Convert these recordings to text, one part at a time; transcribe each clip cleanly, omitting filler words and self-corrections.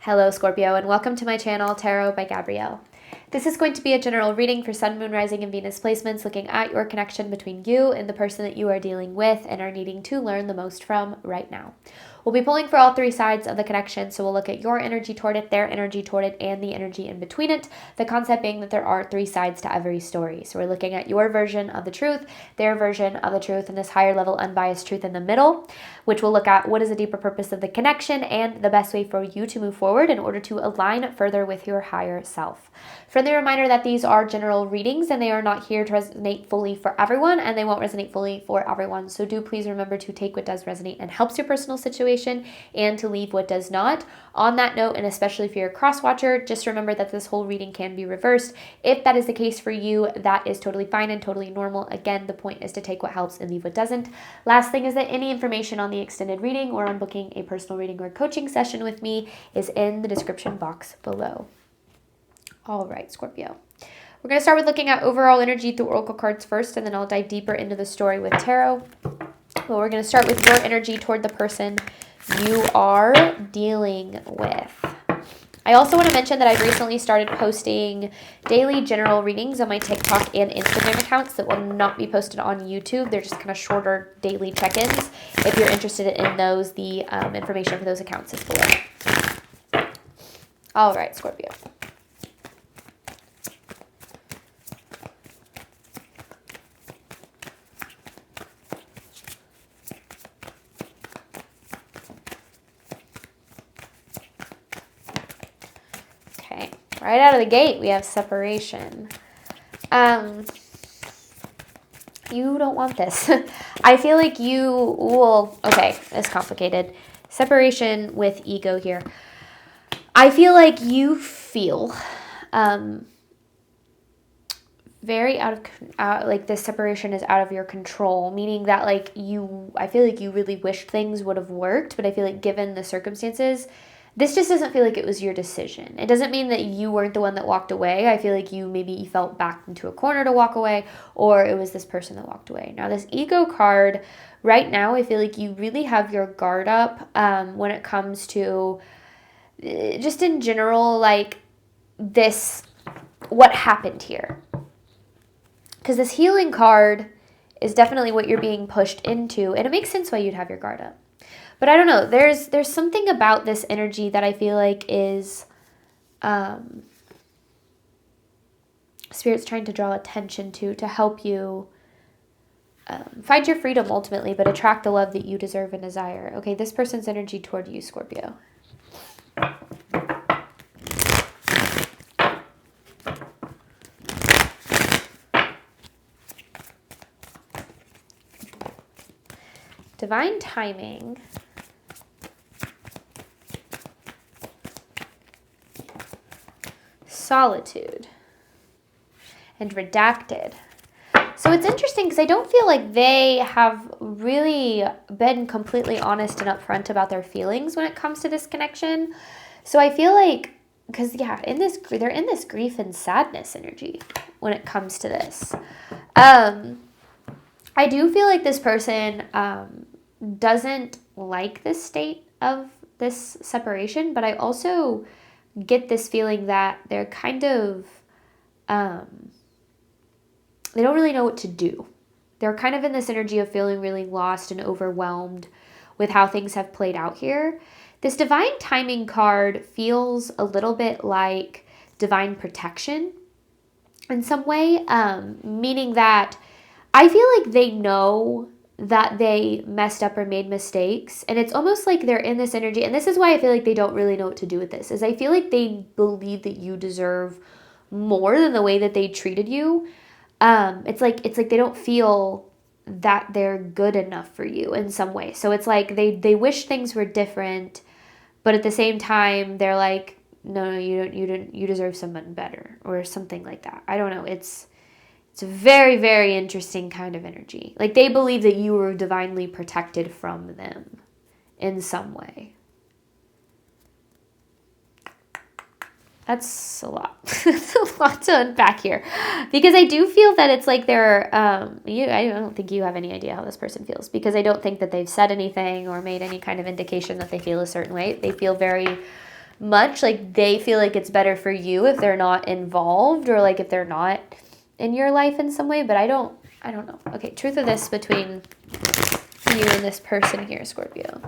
Hello Scorpio, and welcome to my channel, Tarot by Gabrielle. This is going to be a general reading for Sun, Moon, Rising, and Venus placements, looking at your connection between you and the person that you are dealing with and are needing to learn the most from right now. We'll be pulling for all three sides of the connection, so we'll look at your energy toward it, their energy toward it, and the energy in between it. The concept being that there are three sides to every story. So we're looking at your version of the truth, their version of the truth, and this higher level unbiased truth in the middle, which will look at what is the deeper purpose of the connection and the best way for you to move forward in order to align further with your higher self. Friendly reminder that these are general readings and they are not here to resonate fully for everyone, and they won't resonate fully for everyone. So do please remember to take what does resonate and helps your personal situation and to leave what does not. On that note, and especially if you're a cross watcher, just remember that this whole reading can be reversed. If that is the case for you, that is totally fine and totally normal. Again, the point is to take what helps and leave what doesn't. Last thing is that any information on the extended reading or on booking a personal reading or coaching session with me is in the description box below. All right, Scorpio. We're going to start with looking at overall energy through oracle cards first, and then I'll dive deeper into the story with tarot. Well, we're going to start with your energy toward the person you are dealing with. I also want to mention that I've recently started posting daily general readings on my TikTok and Instagram accounts that will not be posted on YouTube. They're just kind of shorter daily check-ins. If you're interested in those, the information for those accounts is below. All right, Scorpio. Right out of the gate, we have separation. You don't want this. I feel like you will, okay, it's complicated. Separation with ego here. I feel like you feel very like this separation is out of your control, meaning that like I feel like you really wish things would have worked, but I feel like given the circumstances, this just doesn't feel like it was your decision. It doesn't mean that you weren't the one that walked away. I feel like you felt backed into a corner to walk away, or it was this person that walked away. Now, this ego card, right now, I feel like you really have your guard up when it comes to just in general, like this, what happened here. Because this healing card is definitely what you're being pushed into, and it makes sense why you'd have your guard up. But I don't know, there's something about this energy that I feel like is Spirit's trying to draw attention to help you find your freedom ultimately, but attract the love that you deserve and desire. Okay, this person's energy toward you, Scorpio. Divine timing. Solitude. And redacted. So it's interesting because I don't feel like they have really been completely honest and upfront about their feelings when it comes to this connection. So I feel like, because yeah, they're in this grief and sadness energy when it comes to this. I do feel like this person doesn't like this state of this separation, but I also get this feeling that they're kind of, they don't really know what to do. They're kind of in this energy of feeling really lost and overwhelmed with how things have played out here. This divine timing card feels a little bit like divine protection in some way, meaning that I feel like they know that they messed up or made mistakes, and it's almost like they're in this energy, and this is why I feel like they don't really know what to do with this, is I feel like they believe that you deserve more than the way that they treated you. It's like they don't feel that they're good enough for you in some way. So it's like they wish things were different, but at the same time they're like, no, you deserve someone better or something like that. I don't know. It's a very, very interesting kind of energy. Like they believe that you were divinely protected from them in some way. That's a lot. That's a lot to unpack here. Because I do feel that it's like they're, I don't think you have any idea how this person feels. Because I don't think that they've said anything or made any kind of indication that they feel a certain way. They feel very much. Like, they feel like it's better for you if they're not involved, or like if they're not in your life in some way, but I don't know. Okay, truth of this between you and this person here, Scorpio.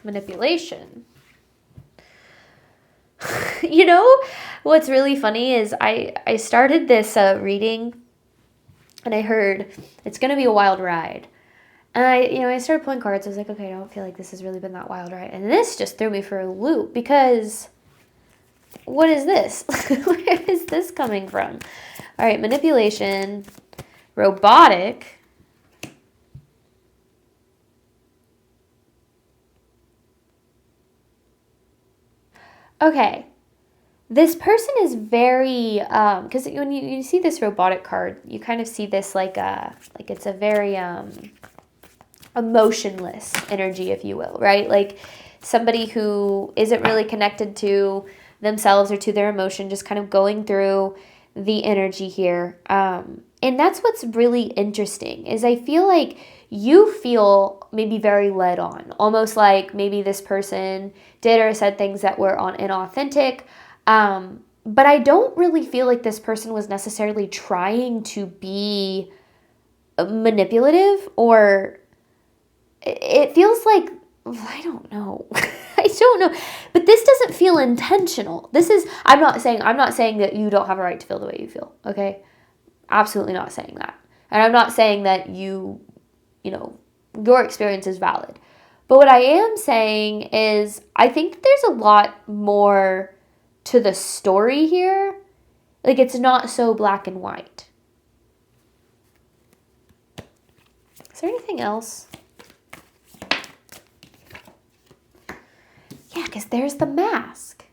Manipulation. You know, what's really funny is I started this reading, and I heard it's going to be a wild ride. And I started pulling cards. I was like, okay, I don't feel like this has really been that wild ride. And this just threw me for a loop, because what is this? Where is this coming from? All right, manipulation, robotic. Okay. This person is very, because when you see this robotic card, you kind of see this like it's a very emotionless energy, if you will, right? Like somebody who isn't really connected to themselves or to their emotion, just kind of going through the energy here. And that's what's really interesting, is I feel like you feel maybe very led on, almost like maybe this person did or said things that were inauthentic. But I don't really feel like this person was necessarily trying to be manipulative, or it feels like, I don't know. I don't know. But this doesn't feel intentional. I'm not saying that you don't have a right to feel the way you feel, okay? Absolutely not saying that. And I'm not saying that your experience is valid. But what I am saying is, I think there's a lot more to the story here. Like, it's not so black and white. Is there anything else? Yeah, because there's the mask.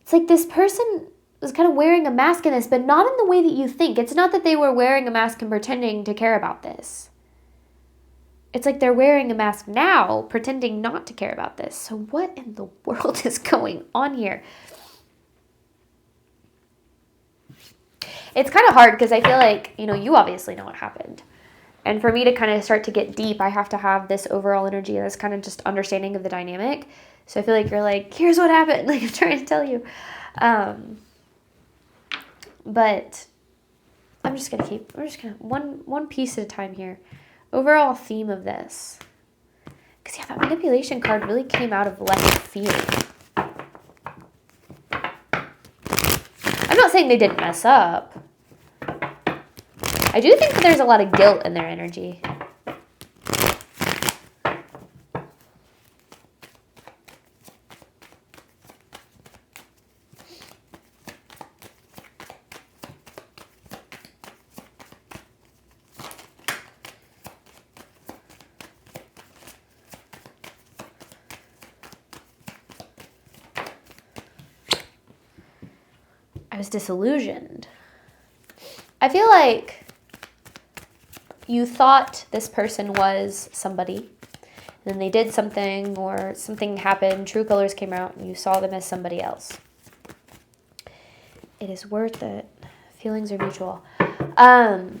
It's like this person was kind of wearing a mask in this, but not in the way that you think. It's not that they were wearing a mask and pretending to care about this. It's like they're wearing a mask now, pretending not to care about this. So what in the world is going on here? It's kind of hard, because I feel like, you obviously know what happened. And for me to kind of start to get deep, I have to have this overall energy, this kind of just understanding of the dynamic. So I feel like you're like, here's what happened. Like, I'm trying to tell you. But we're just going to one piece at a time here. Overall theme of this. Because, yeah, that manipulation card really came out of left field. I'm not saying they didn't mess up. I do think that there's a lot of guilt in their energy. I was disillusioned. I feel like you thought this person was somebody, and then they did something, or something happened, true colors came out, and you saw them as somebody else. It is worth it. Feelings are mutual. And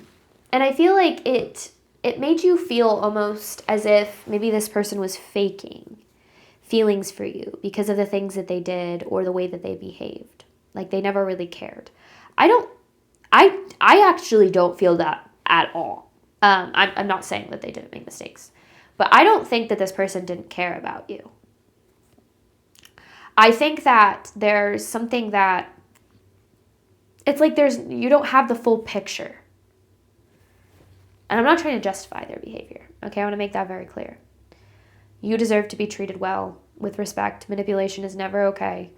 I feel like it made you feel almost as if maybe this person was faking feelings for you because of the things that they did or the way that they behaved. Like, they never really cared. I actually don't feel that at all. I'm not saying that they didn't make mistakes, but I don't think that this person didn't care about you. I think that there's something that, it's like you don't have the full picture. And I'm not trying to justify their behavior. Okay, I want to make that very clear. You deserve to be treated well, with respect. Manipulation is never okay.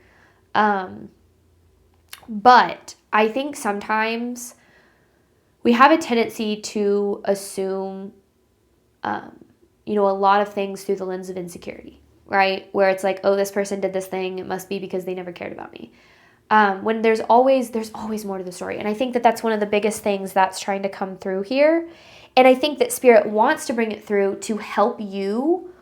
But I think sometimes we have a tendency to assume, a lot of things through the lens of insecurity, right? Where it's like, oh, this person did this thing, it must be because they never cared about me. When there's always more to the story. And I think that that's one of the biggest things that's trying to come through here. And I think that Spirit wants to bring it through to help you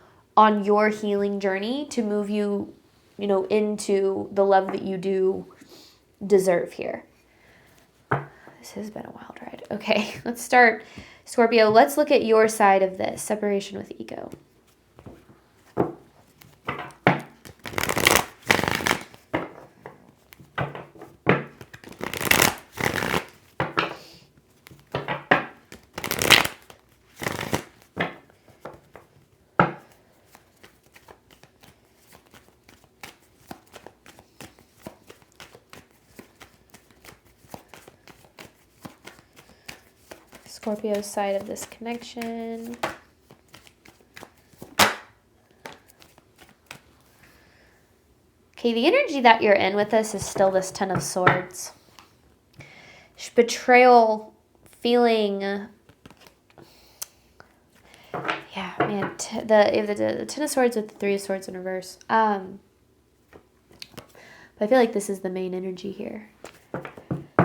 on your healing journey to move you, you know, into the love that you do deserve here. This has been a wild ride. Okay, let's start. Scorpio, let's look at your side of this, separation with ego. Scorpio's side of this connection. Okay, the energy that you're in with this is still this Ten of Swords. Betrayal, feeling... yeah, man, the Ten of Swords with the Three of Swords in reverse. But I feel like this is the main energy here.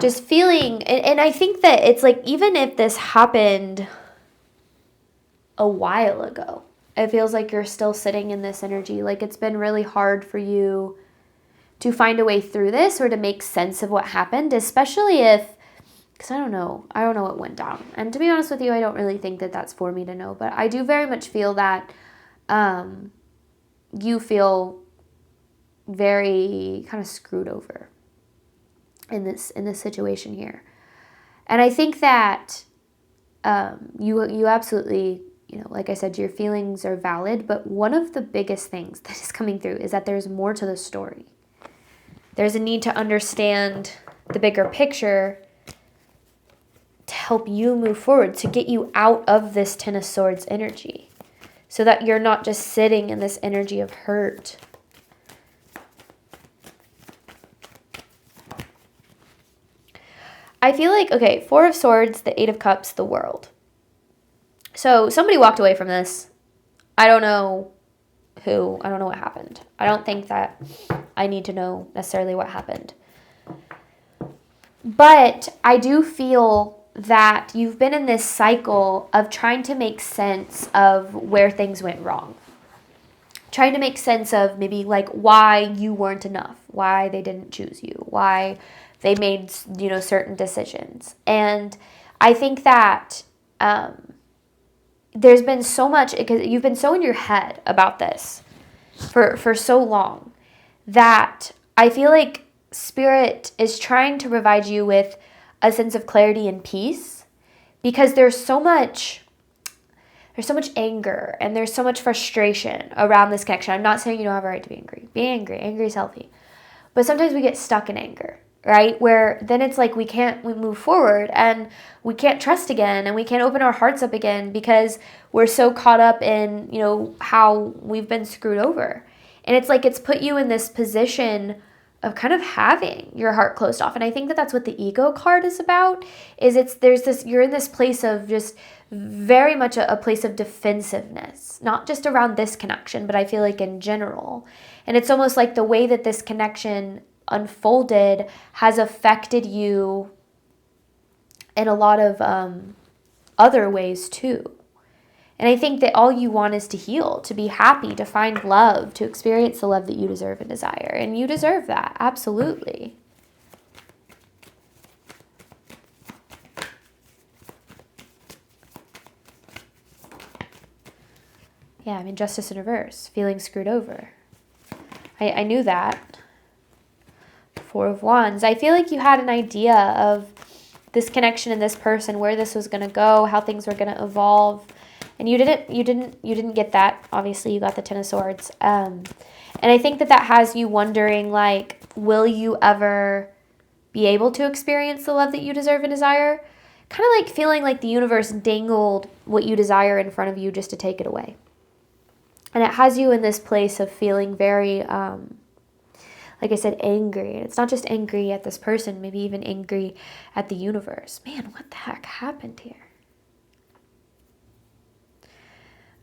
Just feeling, and I think that it's like, even if this happened a while ago, it feels like you're still sitting in this energy. Like it's been really hard for you to find a way through this or to make sense of what happened, especially if, because I don't know what went down. And to be honest with you, I don't really think that that's for me to know, but I do very much feel that you feel very kind of screwed over in this situation here. And I think that you absolutely, you know, like I said, your feelings are valid, but one of the biggest things that is coming through is that there's more to the story. There's a need to understand the bigger picture to help you move forward, to get you out of this Ten of Swords energy, so that you're not just sitting in this energy of hurt. I feel like, okay, Four of Swords, the Eight of Cups, the World. So somebody walked away from this. I don't know who. I don't know what happened. I don't think that I need to know necessarily what happened. But I do feel that you've been in this cycle of trying to make sense of where things went wrong. Trying to make sense of maybe like why you weren't enough, why they didn't choose you, why they made, you know, certain decisions. And I think that there's been so much, because you've been so in your head about this for so long, that I feel like Spirit is trying to provide you with a sense of clarity and peace, because there's so much anger and there's so much frustration around this connection. I'm not saying you don't have a right to be angry. Be angry. Angry is healthy. But sometimes we get stuck in anger, right? Where then it's like we move forward and we can't trust again and we can't open our hearts up again because we're so caught up in, you know, how we've been screwed over. And it's like it's put you in this position of kind of having your heart closed off. And I think that that's what the ego card is about, is you're in this place of just very much a place of defensiveness, not just around this connection, but I feel like in general. And it's almost like the way that this connection unfolded has affected you in a lot of other ways too. And I think that all you want is to heal, to be happy, to find love, to experience the love that you deserve and desire. And you deserve that, absolutely. Yeah, I mean, justice in reverse, feeling screwed over. I knew that. Four of Wands. I feel like you had an idea of this connection and this person, where this was going to go, how things were going to evolve. And you didn't get that. Obviously, you got the Ten of Swords. And I think that has you wondering, like, will you ever be able to experience the love that you deserve and desire? Kind of like feeling like the universe dangled what you desire in front of you just to take it away. And it has you in this place of feeling very, like I said, angry. And it's not just angry at this person, maybe even angry at the universe. Man, what the heck happened here?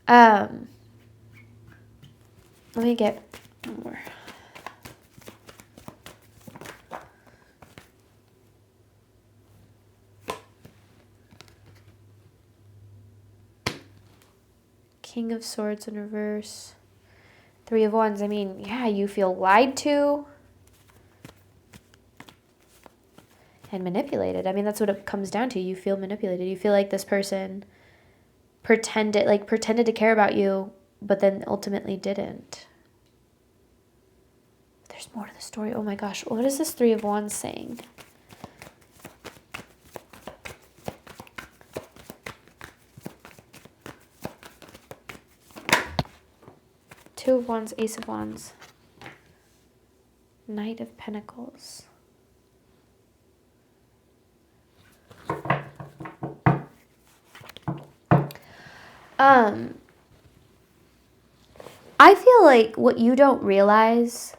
Let me get more. King of Swords in reverse. Three of Wands, I mean, yeah, you feel lied to and manipulated. I mean, that's what it comes down to. You feel manipulated. You feel like this person pretended to care about you, but then ultimately didn't. There's more to the story. Oh my gosh. What is this Three of Wands saying? Two of Wands, Ace of Wands, Knight of Pentacles. I feel like what you don't realize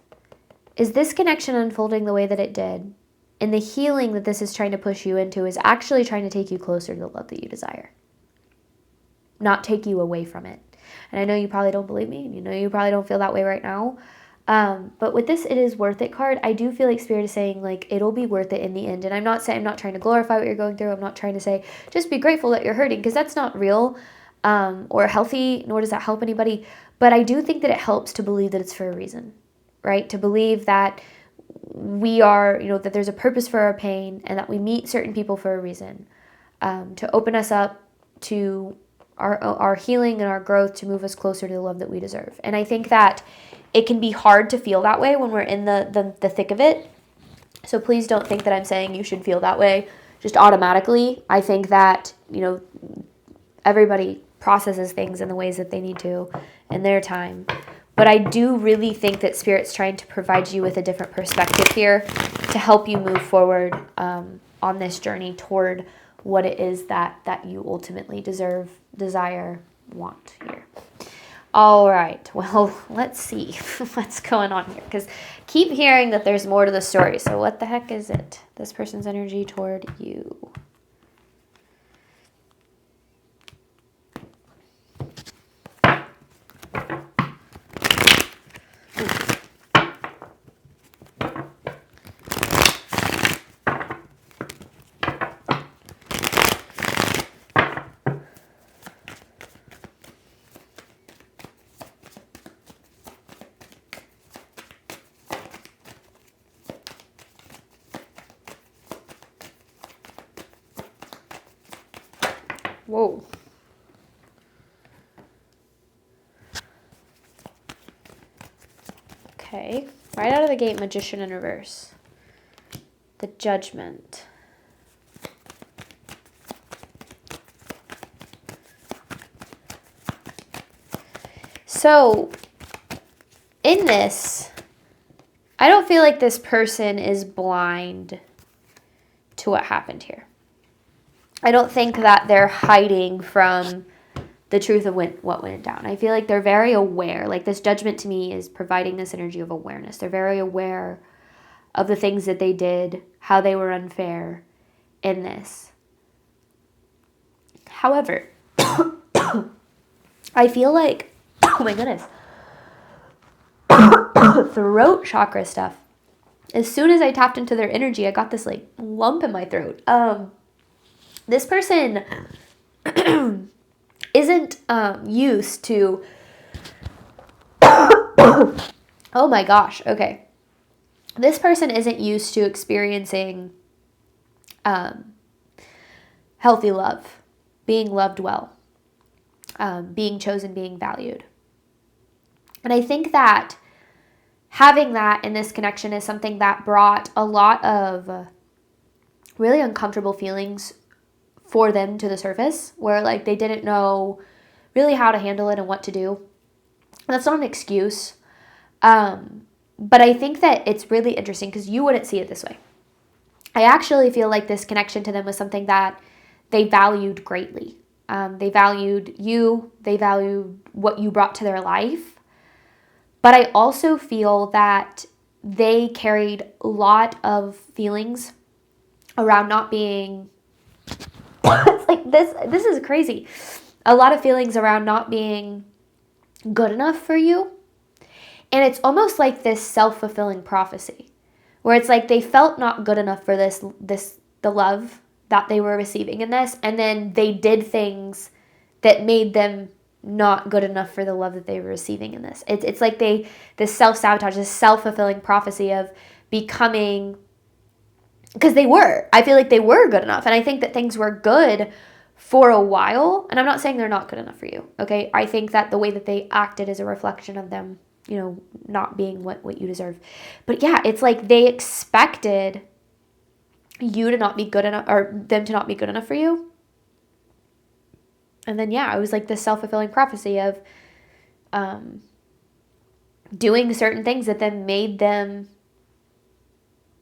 is this connection unfolding the way that it did, and the healing that this is trying to push you into is actually trying to take you closer to the love that you desire, not take you away from it. And I know you probably don't believe me, and you know you probably don't feel that way right now. But with this It Is Worth It card, I do feel like Spirit is saying, like, it'll be worth it in the end. And I'm not trying to glorify what you're going through. I'm not trying to say, just be grateful that you're hurting, because that's not real or healthy, nor does that help anybody. But I do think that it helps to believe that it's for a reason, right? To believe that we are, that there's a purpose for our pain, and that we meet certain people for a reason, to open us up to our healing and our growth, to move us closer to the love that we deserve. And I think that it can be hard to feel that way when we're in the thick of it. So please don't think that I'm saying you should feel that way just automatically. I think that, everybody processes things in the ways that they need to in their time. But I do really think that Spirit's trying to provide you with a different perspective here to help you move forward on this journey toward what it is that you ultimately deserve, desire, want here. All right, well, let's see what's going on here, because keep hearing that there's more to the story. So what the heck is it? This person's energy toward you. Whoa. Okay. Right out of the gate, Magician in reverse. The Judgment. So, in this, I don't feel like this person is blind to what happened here. I don't think that they're hiding from the truth of what went down. I feel like they're very aware. Like, this Judgment to me is providing this energy of awareness. They're very aware of the things that they did, how they were unfair in this. However, I feel like, oh my goodness, throat chakra stuff. As soon as I tapped into their energy, I got this like lump in my throat. This person isn't used to, oh my gosh, okay. This person isn't used to experiencing healthy love, being loved well, being chosen, being valued. And I think that having that in this connection is something that brought a lot of really uncomfortable feelings for them to the surface, where like they didn't know really how to handle it and what to do. And that's not an excuse. But I think that it's really interesting because you wouldn't see it this way. I actually feel like this connection to them was something that they valued greatly. They valued you. They valued what you brought to their life. But I also feel that they carried a lot of feelings around not being, it's like this is crazy. A lot of feelings around not being good enough for you. And it's almost like this self-fulfilling prophecy where it's like they felt not good enough for the love that they were receiving in this. And then they did things that made them not good enough for the love that they were receiving in this. It's like this self-sabotage, this self-fulfilling prophecy of becoming, because I feel like they were good enough. And I think that things were good for a while. And I'm not saying they're not good enough for you, okay? I think that the way that they acted is a reflection of them, not being what you deserve. But yeah, it's like they expected you to not be good enough, or them to not be good enough for you. And then, yeah, it was like this self-fulfilling prophecy of doing certain things that then made them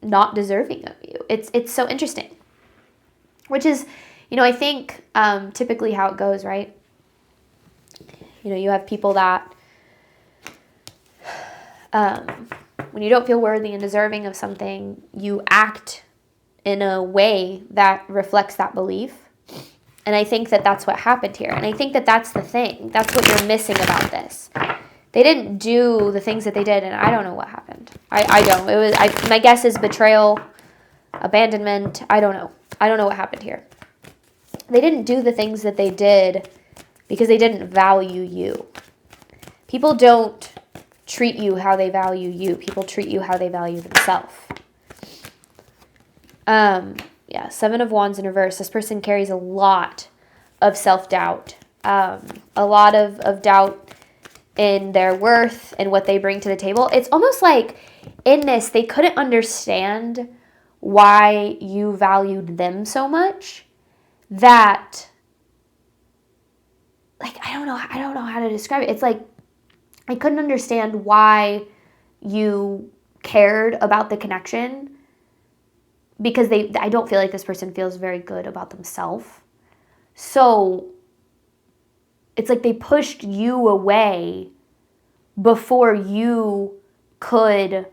not deserving of you. It's so interesting. Which is, I think typically how it goes, right? You have people that when you don't feel worthy and deserving of something, you act in a way that reflects that belief. And I think that that's what happened here. And I think that that's the thing. That's what you're missing about this. They didn't do the things that they did, and I don't know what happened. I don't. My guess is betrayal, abandonment. I don't know. I don't know what happened here. They didn't do the things that they did because they didn't value you. People don't treat you how they value you. People treat you how they value themselves. Yeah, 7 of Wands in reverse. This person carries a lot of self-doubt, a lot of doubt in their worth and what they bring to the table. It's almost like in this, they couldn't understand why you valued them so much that, like, I don't know how to describe it. It's like, I couldn't understand why you cared about the connection, because I don't feel like this person feels very good about themselves. So it's like they pushed you away before you could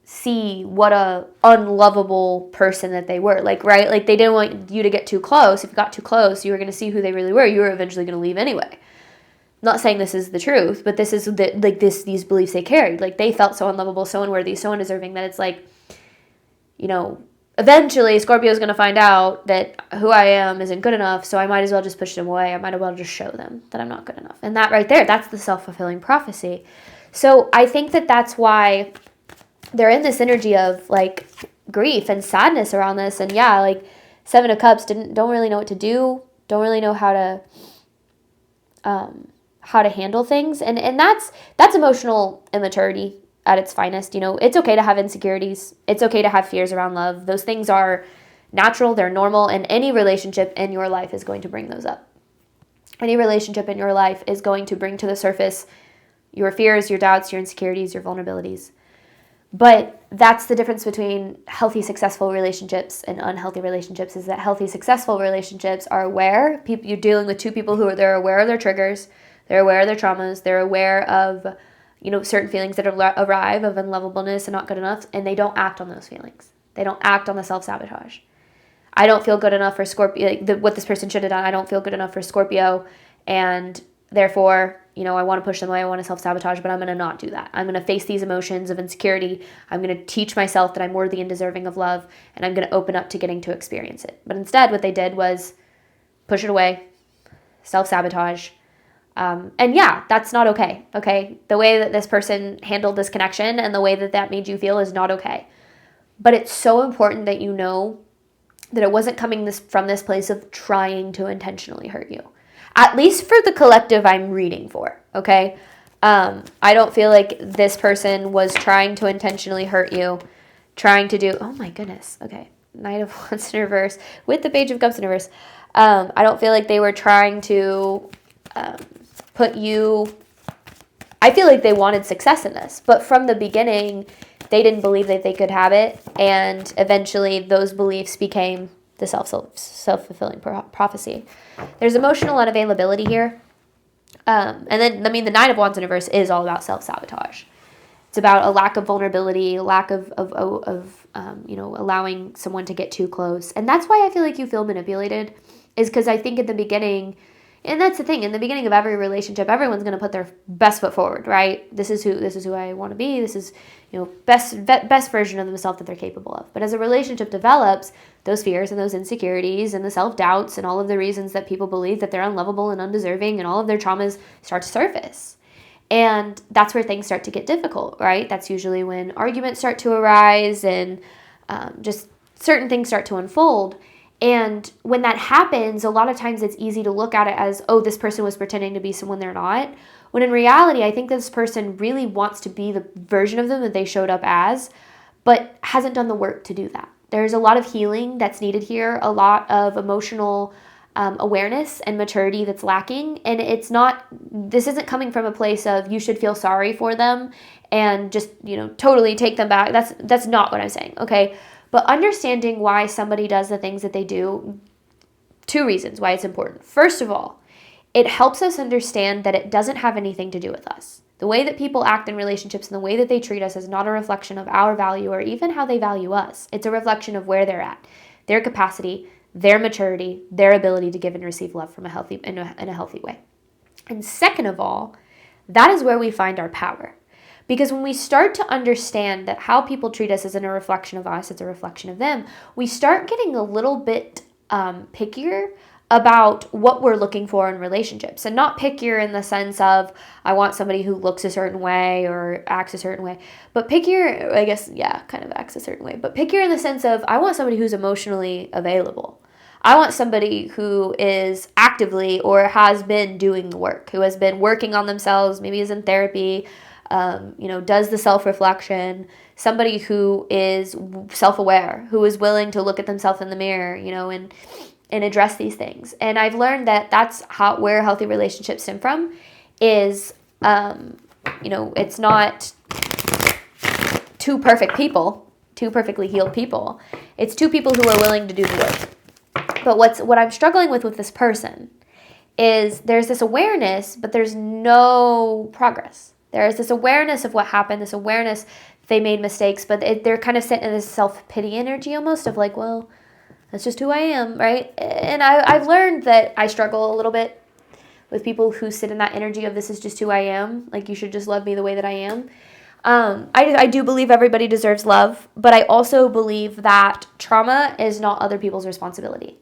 see what a unlovable person that they were. Like, right? Like, they didn't want you to get too close. If you got too close, you were going to see who they really were. You were eventually going to leave anyway. Not saying this is the truth, but this is these beliefs they carried. Like, they felt so unlovable, so unworthy, so undeserving that it's like, eventually Scorpio is going to find out that who I am isn't good enough, so I might as well just push them away. I might as well just show them that I'm not good enough. And that right there, that's the self-fulfilling prophecy. So I think that that's why they're in this energy of, like, grief and sadness around this. And yeah, like, 7 of Cups don't really know what to do, don't really know how to handle things. And that's emotional immaturity at its finest. It's okay to have insecurities. It's okay to have fears around love. Those things are natural, they're normal, and any relationship in your life is going to bring those up. Any relationship in your life is going to bring to the surface your fears, your doubts, your insecurities, your vulnerabilities. But that's the difference between healthy, successful relationships and unhealthy relationships, is that healthy, successful relationships are aware. You're dealing with two people they're aware of their triggers, they're aware of their traumas, they're aware of certain feelings that arrive of unlovableness and not good enough, and they don't act on those feelings. They don't act on the self-sabotage. I don't feel good enough for Scorpio, what this person should have done. I don't feel good enough for Scorpio, and therefore, I want to push them away, I want to self-sabotage, but I'm going to not do that. I'm going to face these emotions of insecurity. I'm going to teach myself that I'm worthy and deserving of love, and I'm going to open up to getting to experience it. But instead, what they did was push it away, self-sabotage. And yeah, that's not okay, okay? The way that this person handled this connection and the way that made you feel is not okay. But it's so important that you know that it wasn't coming from this place of trying to intentionally hurt you. At least for the collective I'm reading for, okay? I don't feel like this person was trying to intentionally hurt you, trying to do, oh my goodness, okay. Knight of Wands in reverse with the Page of Cups in reverse. I don't feel like they were trying to put you, I feel like they wanted success in this, but from the beginning, they didn't believe that they could have it, and eventually those beliefs became the self-fulfilling prophecy. There's emotional unavailability here, and then, the Knight of Wands in reverse is all about self-sabotage. It's about a lack of vulnerability, a lack of allowing someone to get too close, and that's why I feel like you feel manipulated, is because I think at the beginning, And that's the thing. In the beginning of every relationship, everyone's going to put their best foot forward, right? This is who I want to be. This is, best version of themselves that they're capable of. But as a relationship develops, those fears and those insecurities and the self-doubts and all of the reasons that people believe that they're unlovable and undeserving and all of their traumas start to surface. And that's where things start to get difficult, right? That's usually when arguments start to arise and just certain things start to unfold. And when that happens, a lot of times it's easy to look at it as, oh, this person was pretending to be someone they're not. When in reality, I think this person really wants to be the version of them that they showed up as, but hasn't done the work to do that. There's a lot of healing that's needed here, a lot of emotional awareness and maturity that's lacking. And this isn't coming from a place of you should feel sorry for them and just, totally take them back. That's not what I'm saying, okay? But understanding why somebody does the things that they do, 2 reasons why it's important. First of all, it helps us understand that it doesn't have anything to do with us. The way that people act in relationships and the way that they treat us is not a reflection of our value or even how they value us. It's a reflection of where they're at, their capacity, their maturity, their ability to give and receive love in a healthy way. And second of all, that is where we find our power. Because when we start to understand that how people treat us isn't a reflection of us, it's a reflection of them, we start getting a little bit pickier about what we're looking for in relationships. And not pickier in the sense of, I want somebody who looks a certain way or acts a certain way. But pickier, I guess, kind of acts a certain way. But pickier in the sense of, I want somebody who's emotionally available. I want somebody who is actively or has been doing the work, who has been working on themselves, maybe is in therapy, does the self-reflection, somebody who is self-aware, who is willing to look at themselves in the mirror, and address these things. And I've learned that that's where healthy relationships stem from is, it's not 2 perfect people, 2 perfectly healed people. It's 2 people who are willing to do the work. But what I'm struggling with this person is there's this awareness, but there's no progress. There's this awareness of what happened, this awareness they made mistakes, but they're kind of sitting in this self-pity energy almost of like, well, that's just who I am, right? And I've learned that I struggle a little bit with people who sit in that energy of this is just who I am. Like, you should just love me the way that I am. I do believe everybody deserves love, but I also believe that trauma is not other people's responsibility.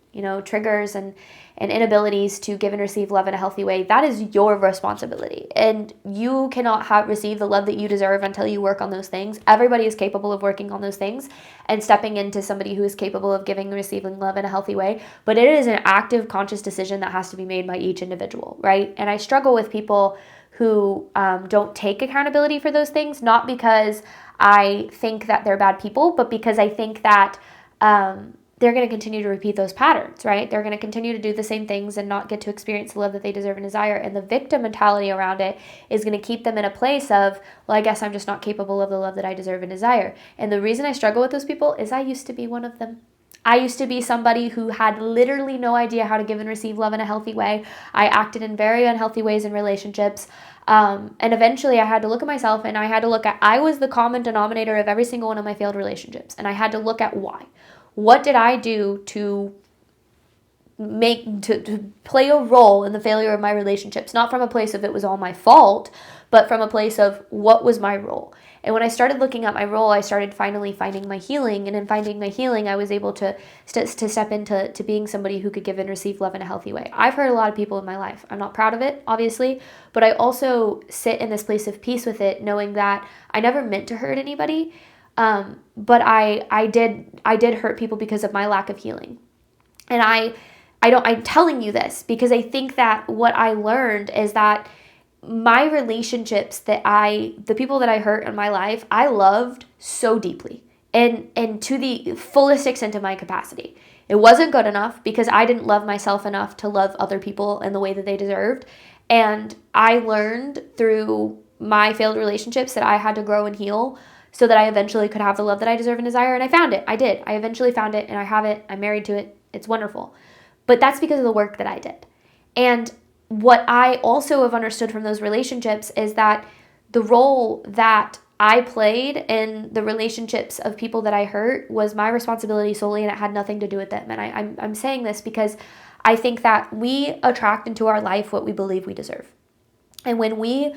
Triggers and inabilities to give and receive love in a healthy way, that is your responsibility. And you cannot receive the love that you deserve until you work on those things. Everybody is capable of working on those things and stepping into somebody who is capable of giving and receiving love in a healthy way. But it is an active, conscious decision that has to be made by each individual, right? And I struggle with people who don't take accountability for those things, not because I think that they're bad people, but because I think that they're going to continue to repeat those patterns, right? They're going to continue to do the same things and not get to experience the love that they deserve and desire. And the victim mentality around it is going to keep them in a place of, well, I guess I'm just not capable of the love that I deserve and desire. And the reason I struggle with those people is I used to be one of them. I used to be somebody who had literally no idea how to give and receive love in a healthy way. I acted in very unhealthy ways in relationships. And eventually I had to look at myself and I was the common denominator of every single one of my failed relationships. And I had to look at why. What did I do to play a role in the failure of my relationships? Not from a place of it was all my fault, but from a place of what was my role. And when I started looking at my role, I started finally finding my healing. And in finding my healing, I was able to step into being somebody who could give and receive love in a healthy way. I've hurt a lot of people in my life. I'm not proud of it, obviously, but I also sit in this place of peace with it, knowing that I never meant to hurt anybody. But I did hurt people because of my lack of healing. And I'm telling you this because I think that what I learned is that my relationships the people that I hurt in my life, I loved so deeply and to the fullest extent of my capacity. It wasn't good enough because I didn't love myself enough to love other people in the way that they deserved. And I learned through my failed relationships that I had to grow and heal so that I eventually could have the love that I deserve and desire. And I found it. I did. I eventually found it and I have it. I'm married to it. It's wonderful. But that's because of the work that I did. And what I also have understood from those relationships is that the role that I played in the relationships of people that I hurt was my responsibility solely, and it had nothing to do with them. And I'm saying this because I think that we attract into our life what we believe we deserve. And when we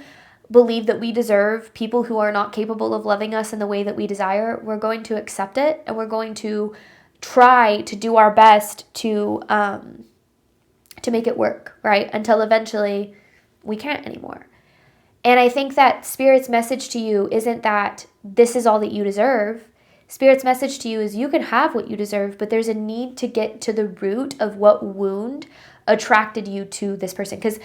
believe that we deserve people who are not capable of loving us in the way that we desire, we're going to accept it, and we're going to try to do our best to make it work, right? Until eventually we can't anymore. And I think that Spirit's message to you isn't that this is all that you deserve. Spirit's message to you is you can have what you deserve, but there's a need to get to the root of what wound attracted you to this person. Because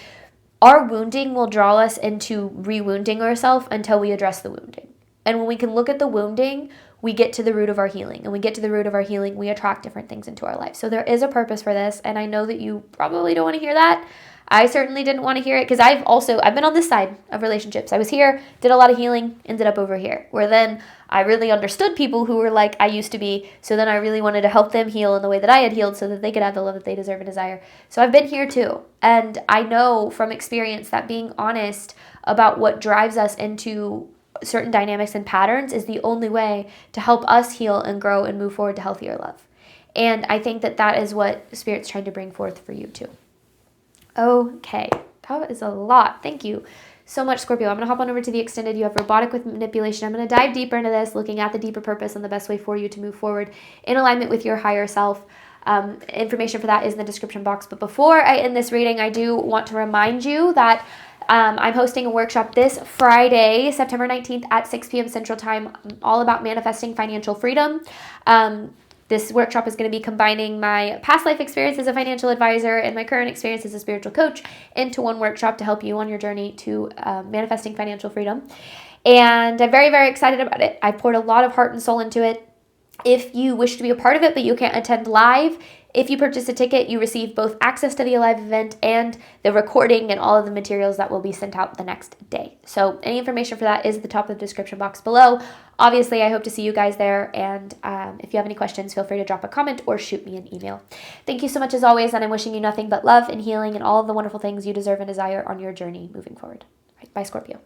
our wounding will draw us into re-wounding ourselves until we address the wounding. And when we can look at the wounding, we get to the root of our healing. And we get to the root of our healing, we attract different things into our life. So there is a purpose for this. And I know that you probably don't want to hear that. I certainly didn't want to hear it because I've been on this side of relationships. I was here, did a lot of healing, ended up over here. Where then I really understood people who were like I used to be. So then I really wanted to help them heal in the way that I had healed so that they could have the love that they deserve and desire. So I've been here too. And I know from experience that being honest about what drives us into certain dynamics and patterns is the only way to help us heal and grow and move forward to healthier love. And I think that that is what Spirit's trying to bring forth for you too. Okay, that is a lot. Thank you so much, Scorpio. I'm going to hop on over to the extended. You have robotic with manipulation. I'm going to dive deeper into this, looking at the deeper purpose and the best way for you to move forward in alignment with your higher self. Information for that is in the description box. But before I end this reading, I do want to remind you that I'm hosting a workshop this Friday, September 19th at 6 p.m. Central Time, all about manifesting financial freedom. This workshop is going to be combining my past life experience as a financial advisor and my current experience as a spiritual coach into one workshop to help you on your journey to manifesting financial freedom. And I'm very, very excited about it. I poured a lot of heart and soul into it. If you wish to be a part of it, but you can't attend live, if you purchase a ticket, you receive both access to the live event and the recording and all of the materials that will be sent out the next day. So any information for that is at the top of the description box below. Obviously, I hope to see you guys there. And if you have any questions, feel free to drop a comment or shoot me an email. Thank you so much as always. And I'm wishing you nothing but love and healing and all of the wonderful things you deserve and desire on your journey moving forward. All right, bye, Scorpio.